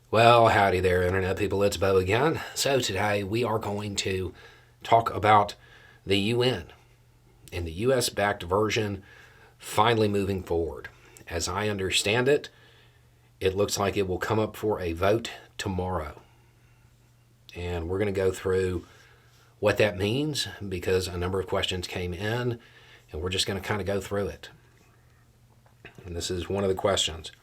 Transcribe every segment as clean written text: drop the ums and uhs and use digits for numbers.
Well, howdy there, Internet people. It's Bo again. So, today we are going to talk about the UN and the US backed version finally moving forward. As I understand it, it looks like it will come up for a vote tomorrow. And we're going to go through what that means because a number of questions came in, and we're just going to kind of go through it. And this is one of the questions.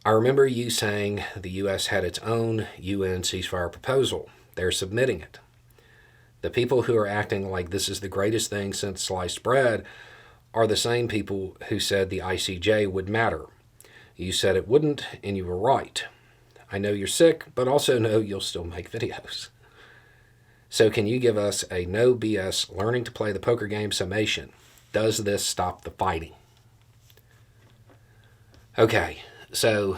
I remember you saying the U.S. had its own UN ceasefire proposal. They're submitting it. The people who are acting like this is the greatest thing since sliced bread are the same people who said the ICJ would matter. You said it wouldn't, and you were right. I know you're sick, but also know you'll still make videos. So can you give us a no BS learning to play the poker game summation? Does this stop the fighting? Okay, so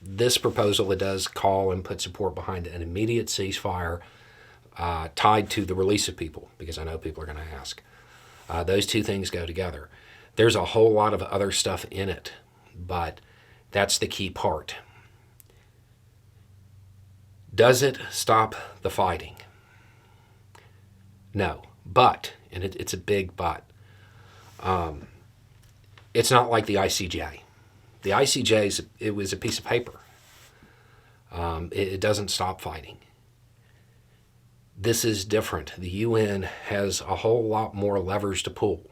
this proposal, it does call and put support behind an immediate ceasefire tied to the release of people, because I know people are going to ask. Those two things go together. There's a whole lot of other stuff in it, but that's the key part. Does it stop the fighting? No, but, and it's a big but, it's not like the ICJ. The ICJ, it was a piece of paper. It doesn't stop fighting. This is different. The UN has a whole lot more levers to pull.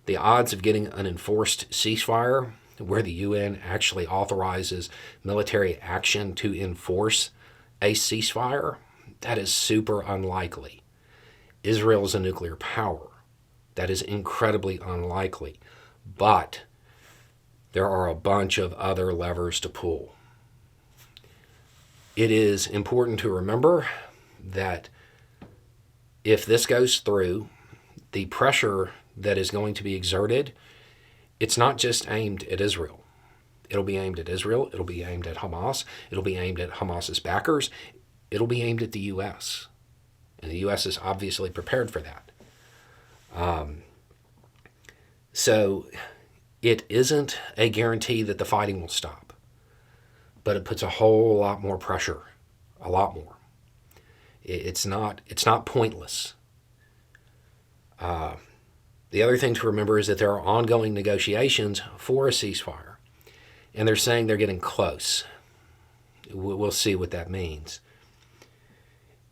The odds of getting an enforced ceasefire, where the UN actually authorizes military action to enforce a ceasefire, that is super unlikely. Israel is a nuclear power. That is incredibly unlikely. But there are a bunch of other levers to pull. It is important to remember that if this goes through, the pressure that is going to be exerted, it's not just aimed at Israel. It'll be aimed at Israel. It'll be aimed at Hamas. It'll be aimed at Hamas's backers. It'll be aimed at the U.S. And the U.S. is obviously prepared for that. So it isn't a guarantee that the fighting will stop, but it puts a whole lot more pressure, a lot more. It's not pointless. The other thing to remember is that there are ongoing negotiations for a ceasefire, and they're saying they're getting close. We'll see what that means.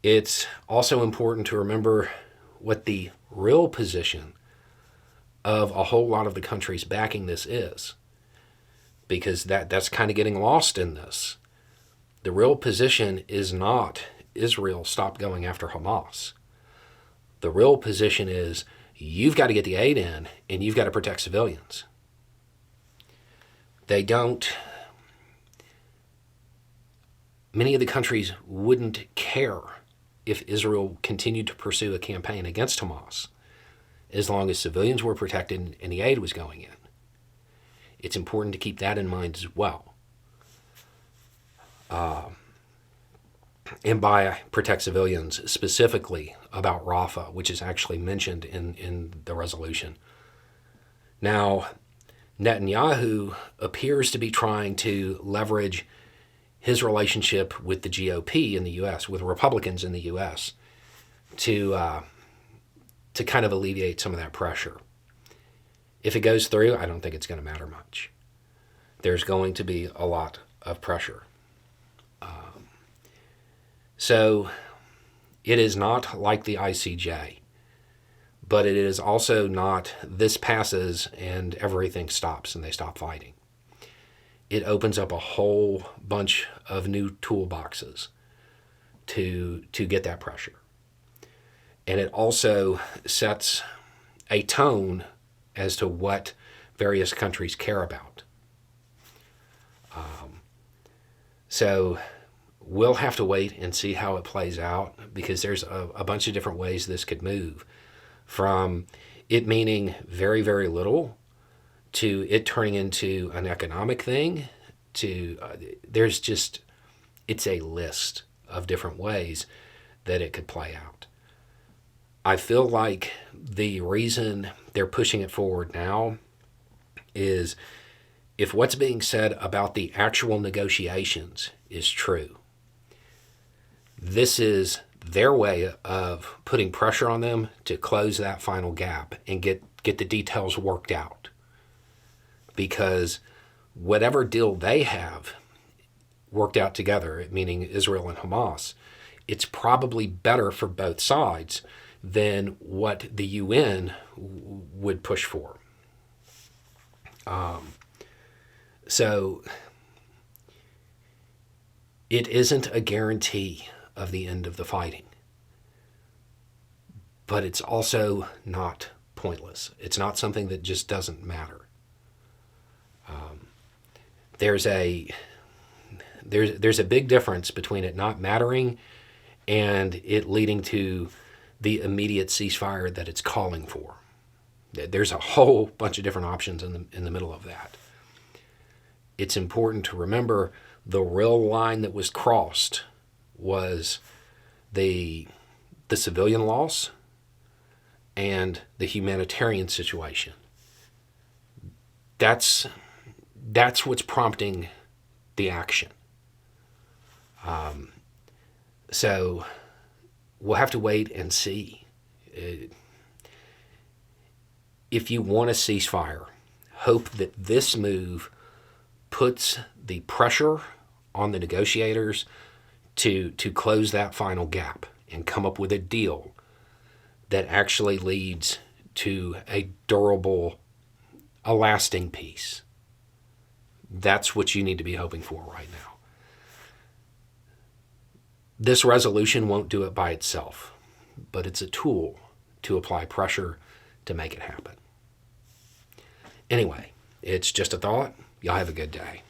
It's also important to remember what the real position of a whole lot of the countries backing this is, because that's kind of getting lost in this. The real position is not Israel stop going after Hamas. The real position is you've got to get the aid in and you've got to protect civilians. Many of the countries wouldn't care if Israel continued to pursue a campaign against Hamas, as long as civilians were protected and the aid was going in. It's important to keep that in mind as well. And by protect civilians, specifically about Rafah, which is actually mentioned in the resolution. Now, Netanyahu appears to be trying to leverage his relationship with the GOP in the U.S., with Republicans in the U.S., to kind of alleviate some of that pressure. If it goes through, I don't think it's going to matter much. There's going to be a lot of pressure. So it is not like the ICJ, but it is also not this passes and everything stops and they stop fighting. It opens up a whole bunch of new toolboxes to get that pressure. And it also sets a tone as to what various countries care about. So we'll have to wait and see how it plays out, because there's a bunch of different ways this could move, from it meaning very, very little to it turning into an economic thing to it's a list of different ways that it could play out. I feel like the reason they're pushing it forward now is if what's being said about the actual negotiations is true, this is their way of putting pressure on them to close that final gap and get the details worked out. Because whatever deal they have worked out together, meaning Israel and Hamas, it's probably better for both sides than what the UN would push for. So it isn't a guarantee of the end of the fighting, but it's also not pointless. It's not something that just doesn't matter. There's a big difference between it not mattering and it leading to the immediate ceasefire that it's calling for. There's a whole bunch of different options in the middle of that. It's important to remember the real line that was crossed was the civilian loss and the humanitarian situation. That's what's prompting the action. So we'll have to wait and see. If you want a ceasefire, hope that this move puts the pressure on the negotiators to close that final gap and come up with a deal that actually leads to a durable, a lasting peace. That's what you need to be hoping for right now. This resolution won't do it by itself, but it's a tool to apply pressure to make it happen. Anyway, it's just a thought. Y'all have a good day.